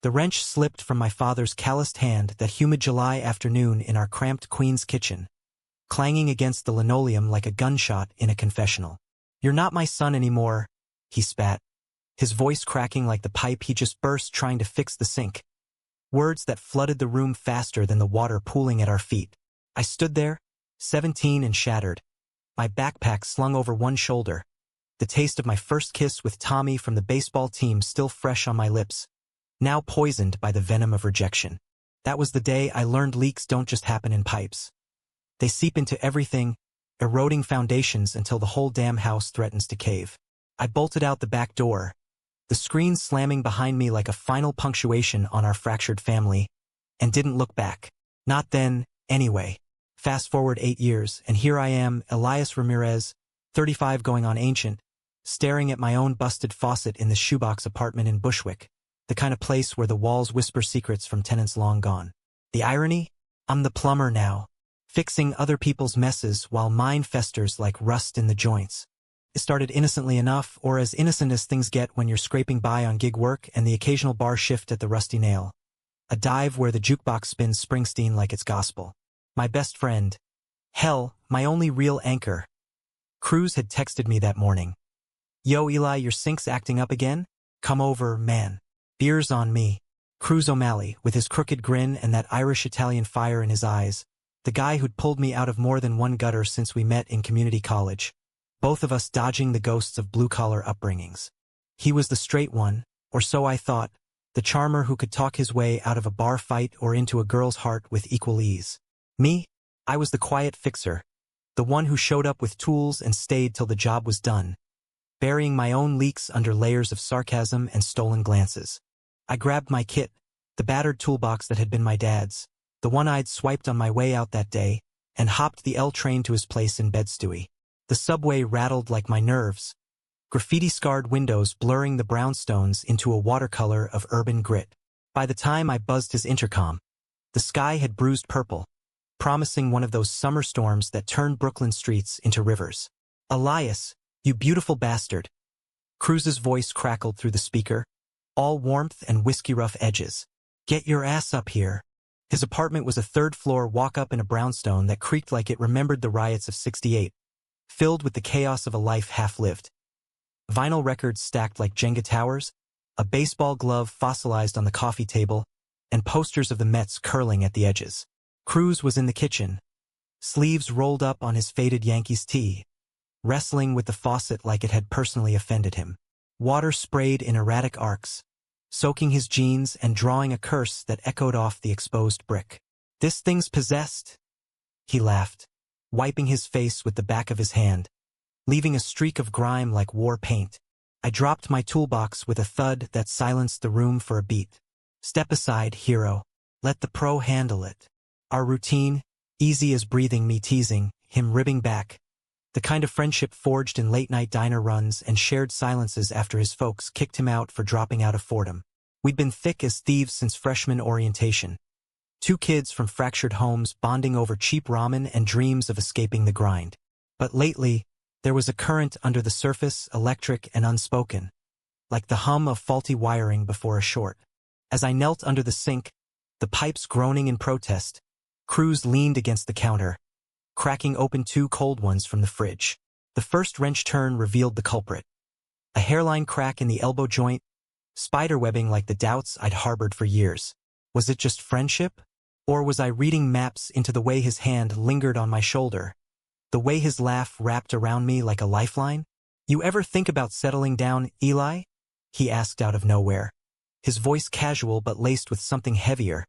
The wrench slipped from my father's calloused hand that humid July afternoon in our cramped Queen's kitchen, clanging against the linoleum like a gunshot in a confessional. "You're not my son anymore," he spat, his voice cracking like the pipe he just burst trying to fix the sink. Words that flooded the room faster than the water pooling at our feet. I stood there, 17 and shattered, my backpack slung over one shoulder, the taste of my first kiss with Tommy from the baseball team still fresh on my lips, now poisoned by the venom of rejection. That was the day I learned leaks don't just happen in pipes. They seep into everything, eroding foundations until the whole damn house threatens to cave. I bolted out the back door, the screen slamming behind me like a final punctuation on our fractured family, and didn't look back. Not then, anyway. Fast forward 8 years, and here I am, Elias Ramirez, 35 going on ancient, staring at my own busted faucet in the shoebox apartment in Bushwick, the kind of place where the walls whisper secrets from tenants long gone. The irony? I'm the plumber now, fixing other people's messes while mine festers like rust in the joints. It started innocently enough, or as innocent as things get when you're scraping by on gig work and the occasional bar shift at the Rusty Nail. A dive where the jukebox spins Springsteen like it's gospel. My best friend. Hell, my only real anchor. Cruz had texted me that morning. "Yo, Eli, your sink's acting up again? Come over, man. Beer's on me." Cruz O'Malley, with his crooked grin and that Irish-Italian fire in his eyes, the guy who'd pulled me out of more than one gutter since we met in community college. Both of us dodging the ghosts of blue-collar upbringings. He was the straight one, or so I thought, the charmer who could talk his way out of a bar fight or into a girl's heart with equal ease. Me? I was the quiet fixer, the one who showed up with tools and stayed till the job was done, burying my own leaks under layers of sarcasm and stolen glances. I grabbed my kit, the battered toolbox that had been my dad's, the one I'd swiped on my way out that day, and hopped the L train to his place in Bed-Stuy. The subway rattled like my nerves, graffiti-scarred windows blurring the brownstones into a watercolor of urban grit. By the time I buzzed his intercom, the sky had bruised purple, promising one of those summer storms that turned Brooklyn streets into rivers. "Elias, you beautiful bastard." Cruz's voice crackled through the speaker, all warmth and whiskey-rough edges. "Get your ass up here." His apartment was a third-floor walk-up in a brownstone that creaked like it remembered the riots of '68, filled with the chaos of a life half-lived. Vinyl records stacked like Jenga towers, a baseball glove fossilized on the coffee table, and posters of the Mets curling at the edges. Cruz was in the kitchen, sleeves rolled up on his faded Yankees tee, wrestling with the faucet like it had personally offended him. Water sprayed in erratic arcs, soaking his jeans and drawing a curse that echoed off the exposed brick. "This thing's possessed," he laughed, wiping his face with the back of his hand, leaving a streak of grime like war paint. I dropped my toolbox with a thud that silenced the room for a beat. "Step aside, hero. Let the pro handle it." Our routine, easy as breathing, me teasing, him ribbing back. The kind of friendship forged in late-night diner runs and shared silences after his folks kicked him out for dropping out of Fordham. We'd been thick as thieves since freshman orientation. Two kids from fractured homes bonding over cheap ramen and dreams of escaping the grind. But lately, there was a current under the surface, electric and unspoken, like the hum of faulty wiring before a short. As I knelt under the sink, the pipes groaning in protest, Cruz leaned against the counter, cracking open 2 cold ones from the fridge. The first wrench turn revealed the culprit. A hairline crack in the elbow joint, spiderwebbing like the doubts I'd harbored for years. Was it just friendship? Or was I reading maps into the way his hand lingered on my shoulder? The way his laugh wrapped around me like a lifeline? "You ever think about settling down, Eli?" he asked out of nowhere. His voice casual but laced with something heavier,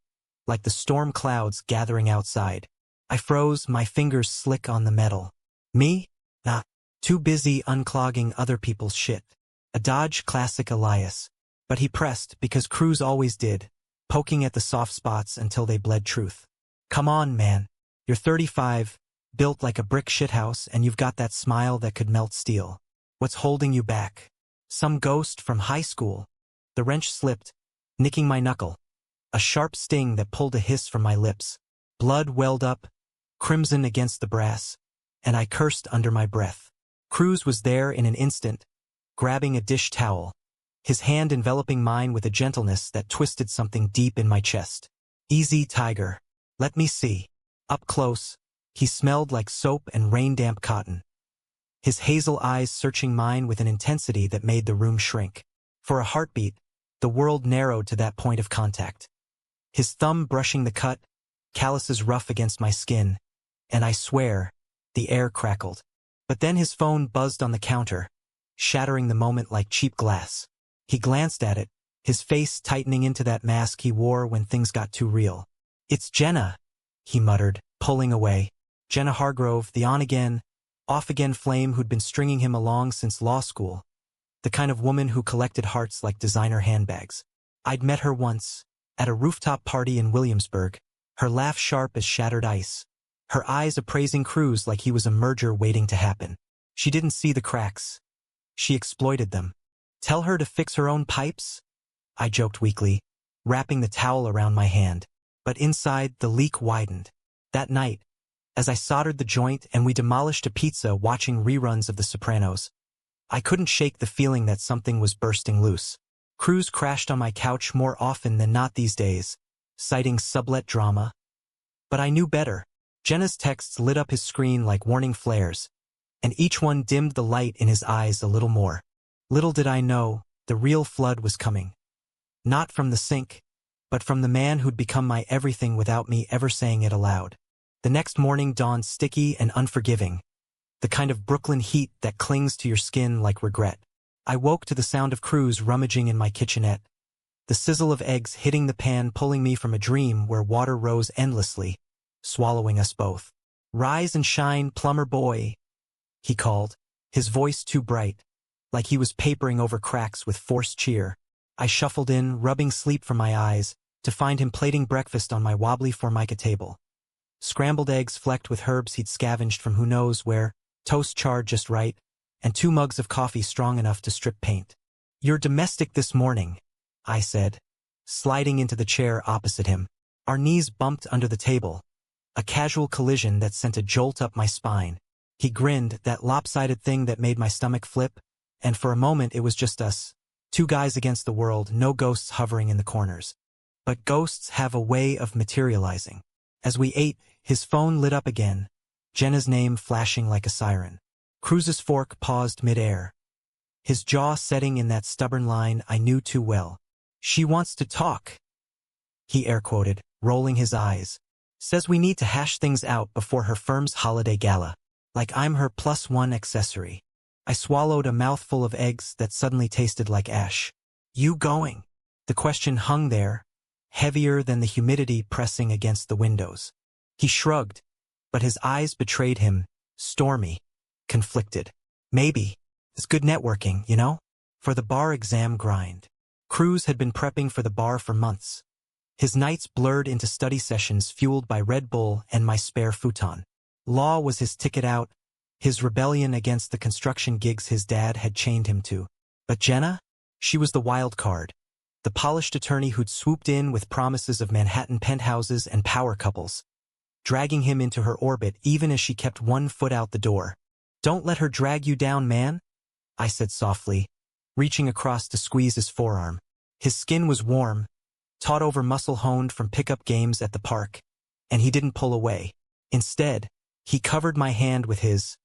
like the storm clouds gathering outside. I froze, my fingers slick on the metal. "Me? Nah. Too busy unclogging other people's shit." A Dodge classic Elias. But he pressed, because Cruz always did, poking at the soft spots until they bled truth. "Come on, man. You're 35, built like a brick shithouse, and you've got that smile that could melt steel. What's holding you back? Some ghost from high school?" The wrench slipped, nicking my knuckle. A sharp sting that pulled a hiss from my lips. Blood welled up, crimson against the brass, and I cursed under my breath. Cruz was there in an instant, grabbing a dish towel, his hand enveloping mine with a gentleness that twisted something deep in my chest. Easy, tiger. Let me see. Up close, he smelled like soap and rain-damp cotton, his hazel eyes searching mine with an intensity that made the room shrink. For a heartbeat, the world narrowed to that point of contact. His thumb brushing the cut, calluses rough against my skin, and I swear, the air crackled. But then his phone buzzed on the counter, shattering the moment like cheap glass. He glanced at it, his face tightening into that mask he wore when things got too real. "It's Jenna," he muttered, pulling away. Jenna Hargrove, the on-again, off-again flame who'd been stringing him along since law school. The kind of woman who collected hearts like designer handbags. I'd met her once, at a rooftop party in Williamsburg, her laugh sharp as shattered ice, her eyes appraising Cruz like he was a merger waiting to happen. She didn't see the cracks. She exploited them. Tell her to fix her own pipes? I joked weakly, wrapping the towel around my hand. But inside, the leak widened. That night, as I soldered the joint and we demolished a pizza watching reruns of The Sopranos, I couldn't shake the feeling that something was bursting loose. Cruz crashed on my couch more often than not these days, citing sublet drama. But I knew better. Jenna's texts lit up his screen like warning flares, and each one dimmed the light in his eyes a little more. Little did I know, the real flood was coming. Not from the sink, but from the man who'd become my everything without me ever saying it aloud. The next morning dawned sticky and unforgiving, the kind of Brooklyn heat that clings to your skin like regret. I woke to the sound of Cruz rummaging in my kitchenette, the sizzle of eggs hitting the pan pulling me from a dream where water rose endlessly, swallowing us both. "Rise and shine, plumber boy," he called, his voice too bright, like he was papering over cracks with forced cheer. I shuffled in, rubbing sleep from my eyes, to find him plating breakfast on my wobbly Formica table. Scrambled eggs flecked with herbs he'd scavenged from who knows where, toast charred just right, and 2 mugs of coffee strong enough to strip paint. "You're domestic this morning," I said, sliding into the chair opposite him. Our knees bumped under the table, a casual collision that sent a jolt up my spine. He grinned, that lopsided thing that made my stomach flip, and for a moment it was just us, 2 guys against the world, no ghosts hovering in the corners. But ghosts have a way of materializing. As we ate, his phone lit up again, Jenna's name flashing like a siren. Cruz's fork paused mid-air, his jaw setting in that stubborn line I knew too well. "She wants to talk," he air-quoted, rolling his eyes. "Says we need to hash things out before her firm's holiday gala. Like I'm her +1 accessory." I swallowed a mouthful of eggs that suddenly tasted like ash. "You going?" The question hung there, heavier than the humidity pressing against the windows. He shrugged, but his eyes betrayed him, stormy, conflicted. "Maybe. It's good networking, you know? For the bar exam grind." Cruz had been prepping for the bar for months. His nights blurred into study sessions fueled by Red Bull and my spare futon. Law was his ticket out, his rebellion against the construction gigs his dad had chained him to. But Jenna? She was the wild card, the polished attorney who'd swooped in with promises of Manhattan penthouses and power couples, dragging him into her orbit even as she kept 1 foot out the door. "Don't let her drag you down, man," I said softly, reaching across to squeeze his forearm. His skin was warm, taut over muscle honed from pickup games at the park, and he didn't pull away. Instead, he covered my hand with his,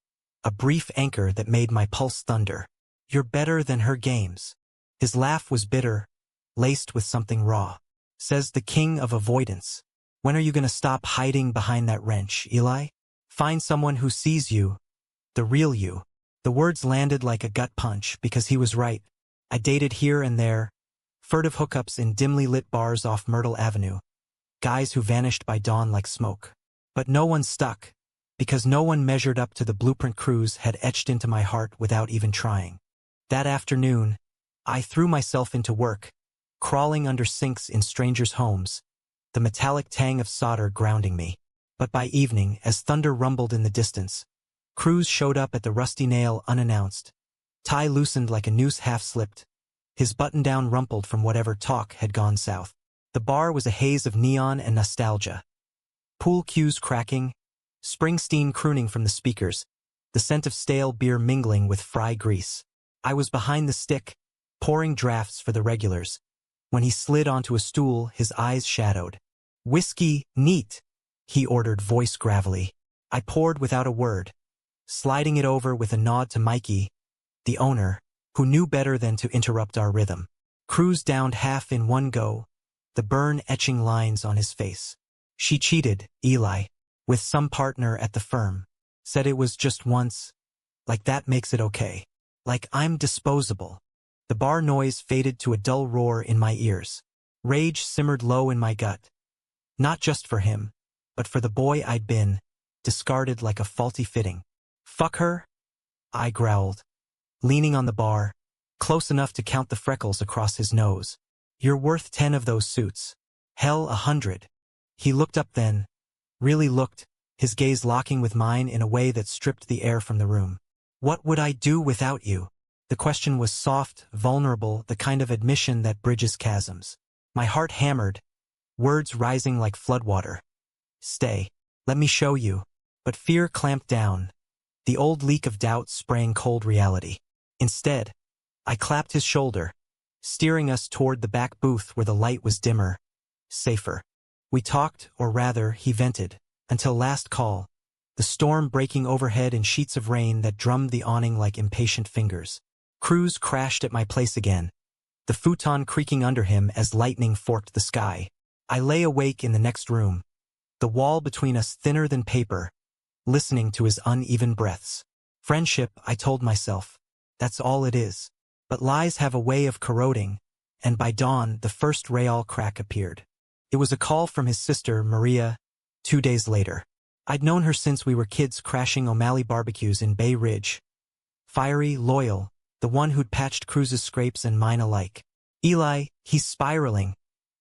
a brief anchor that made my pulse thunder. "You're better than her games." His laugh was bitter, laced with something raw. "Says the king of avoidance. When are you going to stop hiding behind that wrench, Eli? Find someone who sees you, the real you." The words landed like a gut punch because he was right. I dated here and there, furtive hookups in dimly lit bars off Myrtle Avenue, guys who vanished by dawn like smoke. But no one stuck, because no one measured up to the blueprint Cruz had etched into my heart without even trying. That afternoon, I threw myself into work, crawling under sinks in strangers' homes, the metallic tang of solder grounding me. But by evening, as thunder rumbled in the distance, Cruz showed up at the Rusty Nail unannounced, tie loosened like a noose half-slipped, his button-down rumpled from whatever talk had gone south. The bar was a haze of neon and nostalgia. Pool cues cracking, Springsteen crooning from the speakers, the scent of stale beer mingling with fry grease. I was behind the stick, pouring drafts for the regulars. When he slid onto a stool, his eyes shadowed. "Whiskey, neat," he ordered, voice gravelly. I poured without a word, sliding it over with a nod to Mikey, the owner, who knew better than to interrupt our rhythm. Cruz downed half in one go, the burn etching lines on his face. "She cheated, Eli, with some partner at the firm. Said it was just once. Like that makes it okay. Like I'm disposable." The bar noise faded to a dull roar in my ears. Rage simmered low in my gut. Not just for him, but for the boy I'd been, discarded like a faulty fitting. "Fuck her?" I growled, leaning on the bar, close enough to count the freckles across his nose. "You're worth 10 of those suits. Hell, 100. He looked up then, really looked, his gaze locking with mine in a way that stripped the air from the room. "What would I do without you?" The question was soft, vulnerable, the kind of admission that bridges chasms. My heart hammered, words rising like floodwater. "Stay. Let me show you." But fear clamped down, the old leak of doubt spraying cold reality. Instead, I clapped his shoulder, steering us toward the back booth where the light was dimmer, safer. We talked, or rather, he vented, until last call, the storm breaking overhead in sheets of rain that drummed the awning like impatient fingers. Cruz crashed at my place again, the futon creaking under him as lightning forked the sky. I lay awake in the next room, the wall between us thinner than paper, listening to his uneven breaths. Friendship, I told myself, that's all it is. But lies have a way of corroding, and by dawn the first real crack appeared. It was a call from his sister, Maria, 2 days later. I'd known her since we were kids crashing O'Malley barbecues in Bay Ridge. Fiery, loyal, the one who'd patched Cruz's scrapes and mine alike. "Eli, he's spiraling,"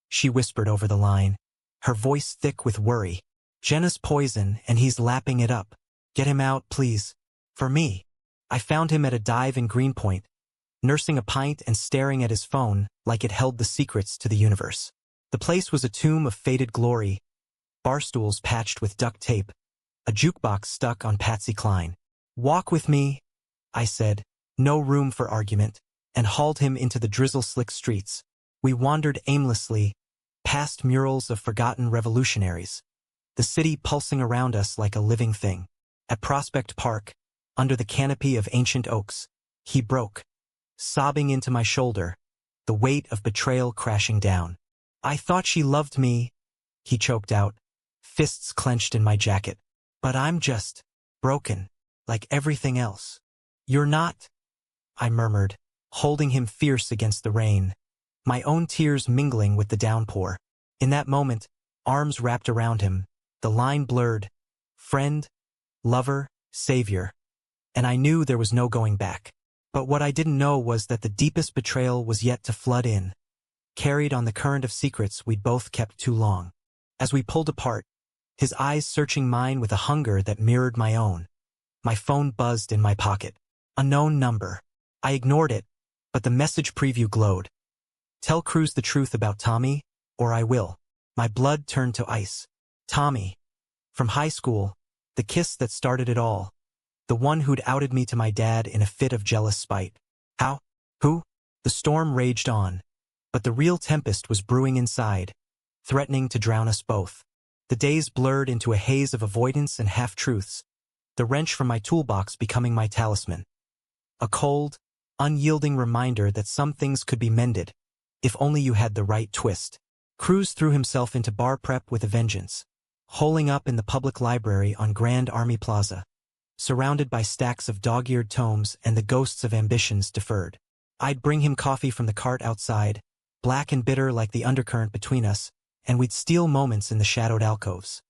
she whispered over the line, her voice thick with worry. "Jenna's poison, and he's lapping it up. Get him out, please. For me." I found him at a dive in Greenpoint, nursing a pint and staring at his phone like it held the secrets to the universe. The place was a tomb of faded glory, bar stools patched with duct tape, a jukebox stuck on Patsy Cline. "Walk with me," I said, no room for argument, and hauled him into the drizzle-slick streets. We wandered aimlessly, past murals of forgotten revolutionaries, the city pulsing around us like a living thing. At Prospect Park, under the canopy of ancient oaks, he broke, sobbing into my shoulder, the weight of betrayal crashing down. "I thought she loved me," he choked out, fists clenched in my jacket. "But I'm just broken, like everything else." "You're not," I murmured, holding him fierce against the rain, my own tears mingling with the downpour. In that moment, arms wrapped around him, the line blurred, friend, lover, savior, and I knew there was no going back. But what I didn't know was that the deepest betrayal was yet to flood in, carried on the current of secrets we'd both kept too long. As we pulled apart, his eyes searching mine with a hunger that mirrored my own, my phone buzzed in my pocket. Unknown number. I ignored it, but the message preview glowed. "Tell Cruz the truth about Tommy, or I will." My blood turned to ice. Tommy. From high school, the kiss that started it all. The one who'd outed me to my dad in a fit of jealous spite. How? Who? The storm raged on, but the real tempest was brewing inside, threatening to drown us both. The days blurred into a haze of avoidance and half-truths, the wrench from my toolbox becoming my talisman. A cold, unyielding reminder that some things could be mended, if only you had the right twist. Cruz threw himself into bar prep with a vengeance, holing up in the public library on Grand Army Plaza, surrounded by stacks of dog-eared tomes and the ghosts of ambitions deferred. I'd bring him coffee from the cart outside, black and bitter like the undercurrent between us, and we'd steal moments in the shadowed alcoves.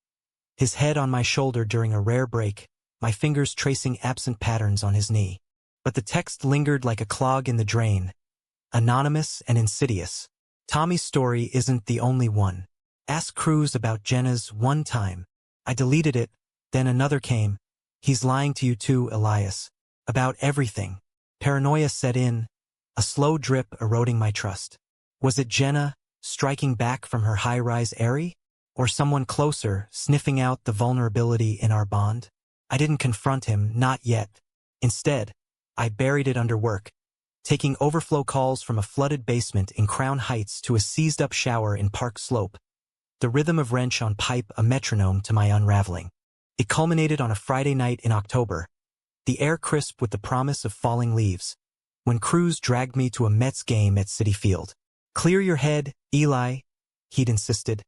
His head on my shoulder during a rare break, my fingers tracing absent patterns on his knee. But the text lingered like a clog in the drain, anonymous and insidious. "Tommy's story isn't the only one. Ask Cruz about Jenna's one time." I deleted it, then another came. "He's lying to you too, Elias. About everything." Paranoia set in, a slow drip eroding my trust. Was it Jenna, striking back from her high-rise eyrie? Or someone closer, sniffing out the vulnerability in our bond? I didn't confront him, not yet. Instead, I buried it under work, taking overflow calls from a flooded basement in Crown Heights to a seized-up shower in Park Slope, the rhythm of wrench on pipe a metronome to my unraveling. It culminated on a Friday night in October, the air crisp with the promise of falling leaves, when Cruz dragged me to a Mets game at Citi Field. "Clear your head, Eli," he'd insisted,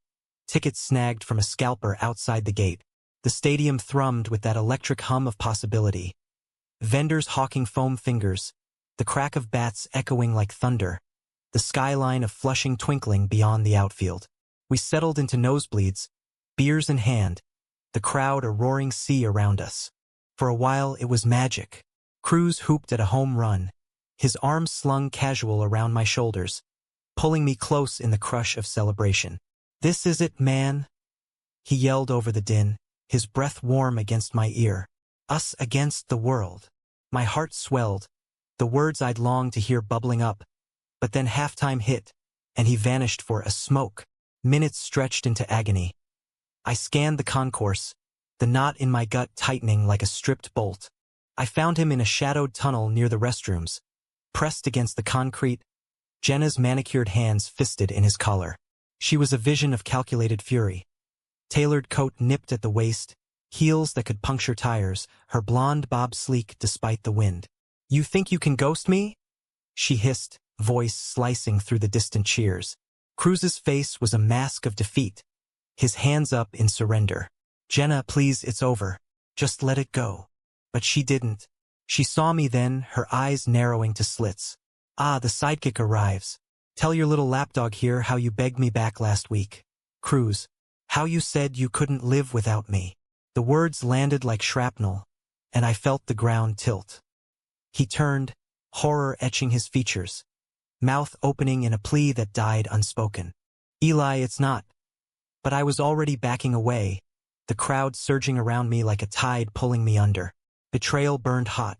tickets snagged from a scalper outside the gate. The stadium thrummed with that electric hum of possibility. Vendors hawking foam fingers, the crack of bats echoing like thunder, the skyline of Flushing twinkling beyond the outfield. We settled into nosebleeds, beers in hand, the crowd a roaring sea around us. For a while it was magic. Cruz hooped at a home run, his arms slung casual around my shoulders, pulling me close in the crush of celebration. "This is it, man," he yelled over the din, his breath warm against my ear. "Us against the world." My heart swelled, the words I'd longed to hear bubbling up, but then halftime hit, and he vanished for a smoke. Minutes stretched into agony. I scanned the concourse, the knot in my gut tightening like a stripped bolt. I found him in a shadowed tunnel near the restrooms, pressed against the concrete, Jenna's manicured hands fisted in his collar. She was a vision of calculated fury. Tailored coat nipped at the waist, heels that could puncture tires, her blonde bob sleek despite the wind. "You think you can ghost me?" she hissed, voice slicing through the distant cheers. Cruz's face was a mask of defeat, his hands up in surrender. "Jenna, please, it's over. Just let it go." But she didn't. She saw me then, her eyes narrowing to slits. "Ah, the sidekick arrives. Tell your little lapdog here how you begged me back last week. Cruz, how you said you couldn't live without me." The words landed like shrapnel, and I felt the ground tilt. He turned, horror etching his features, mouth opening in a plea that died unspoken. "Eli, it's not." But I was already backing away, the crowd surging around me like a tide pulling me under. Betrayal burned hot,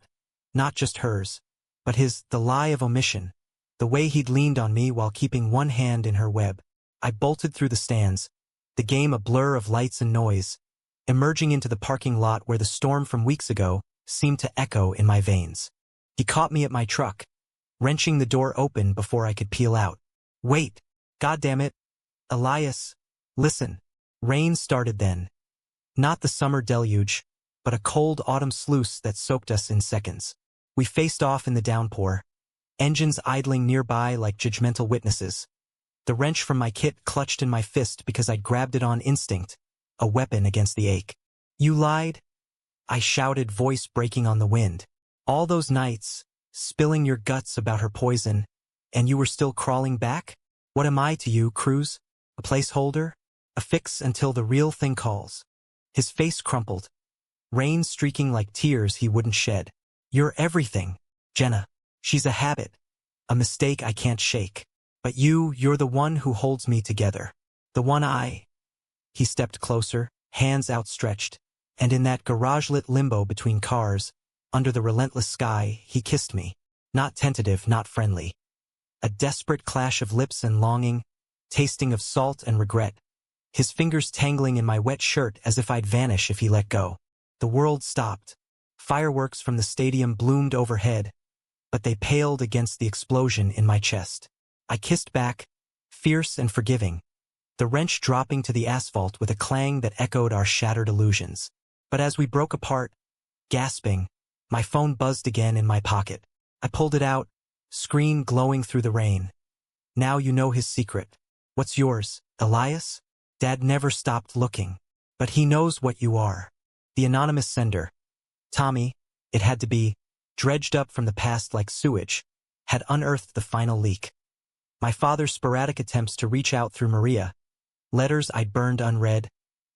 not just hers, but his, the lie of omission, the way he'd leaned on me while keeping one hand in her web. I bolted through the stands, the game a blur of lights and noise, emerging into the parking lot where the storm from weeks ago seemed to echo in my veins. He caught me at my truck, wrenching the door open before I could peel out. "Wait, goddammit, Elias, listen." Rain started then. Not the summer deluge, but a cold autumn sluice that soaked us in seconds. We faced off in the downpour, engines idling nearby like judgmental witnesses. The wrench from my kit clutched in my fist because I'd grabbed it on instinct, a weapon against the ache. "You lied?" I shouted, voice breaking on the wind. "All those nights, spilling your guts about her poison, and you were still crawling back? What am I to you, Cruz? A placeholder? A fix until the real thing calls?" His face crumpled, rain streaking like tears he wouldn't shed. "You're everything, Jenna. She's a habit, a mistake I can't shake. But you're the one who holds me together. The one I—" He stepped closer, hands outstretched, and in that garage-lit limbo between cars, under the relentless sky, he kissed me. Not tentative, not friendly. A desperate clash of lips and longing, tasting of salt and regret, his fingers tangling in my wet shirt as if I'd vanish if he let go. The world stopped. Fireworks from the stadium bloomed overhead, but they paled against the explosion in my chest. I kissed back, fierce and forgiving, the wrench dropping to the asphalt with a clang that echoed our shattered illusions. But as we broke apart, gasping, my phone buzzed again in my pocket. I pulled it out, screen glowing through the rain. "Now you know his secret. What's yours, Elias?" Dad never stopped looking. "But he knows what you are." The anonymous sender, Tommy, it had to be, dredged up from the past like sewage, had unearthed the final leak. My father's sporadic attempts to reach out through Maria, letters I'd burned unread,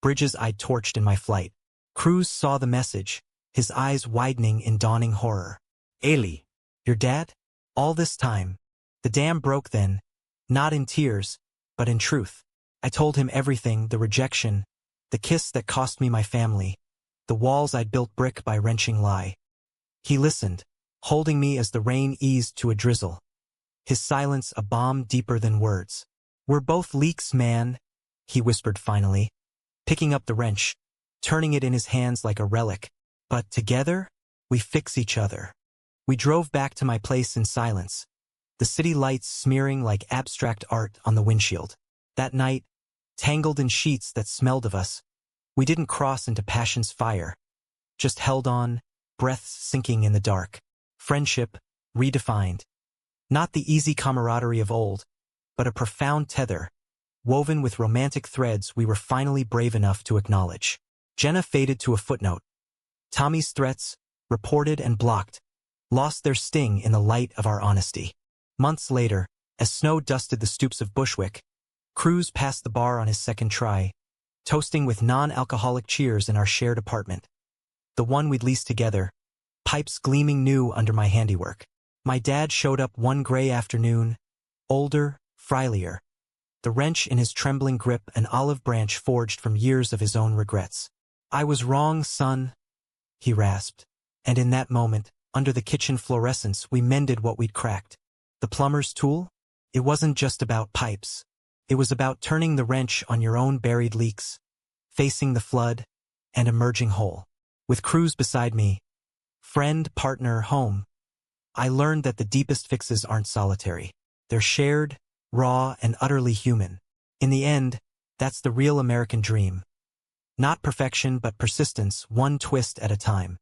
bridges I'd torched in my flight. Cruz saw the message, his eyes widening in dawning horror. "Eli, your dad? All this time?" The dam broke then, not in tears, but in truth. I told him everything, the rejection, the kiss that cost me my family, the walls I'd built brick by wrenching lie. He listened, holding me as the rain eased to a drizzle, his silence a bomb deeper than words. "We're both leaks, man," he whispered finally, picking up the wrench, turning it in his hands like a relic. "But together, we fix each other." We drove back to my place in silence, the city lights smearing like abstract art on the windshield. That night, tangled in sheets that smelled of us, we didn't cross into passion's fire, just held on, breaths sinking in the dark. Friendship, redefined. Not the easy camaraderie of old, but a profound tether, woven with romantic threads we were finally brave enough to acknowledge. Jenna faded to a footnote. Tommy's threats, reported and blocked, lost their sting in the light of our honesty. Months later, as snow dusted the stoops of Bushwick, Cruz passed the bar on his second try, toasting with non-alcoholic cheers in our shared apartment. The one we'd leased together, pipes gleaming new under my handiwork. My dad showed up one gray afternoon, older, frielier, the wrench in his trembling grip an olive branch forged from years of his own regrets. "I was wrong, son," he rasped, and in that moment, under the kitchen fluorescence, we mended what we'd cracked. The plumber's tool? It wasn't just about pipes. It was about turning the wrench on your own buried leaks, facing the flood, and emerging whole. With Cruz beside me, friend, partner, home, I learned that the deepest fixes aren't solitary. They're shared, raw, and utterly human. In the end, that's the real American dream. Not perfection, but persistence, one twist at a time.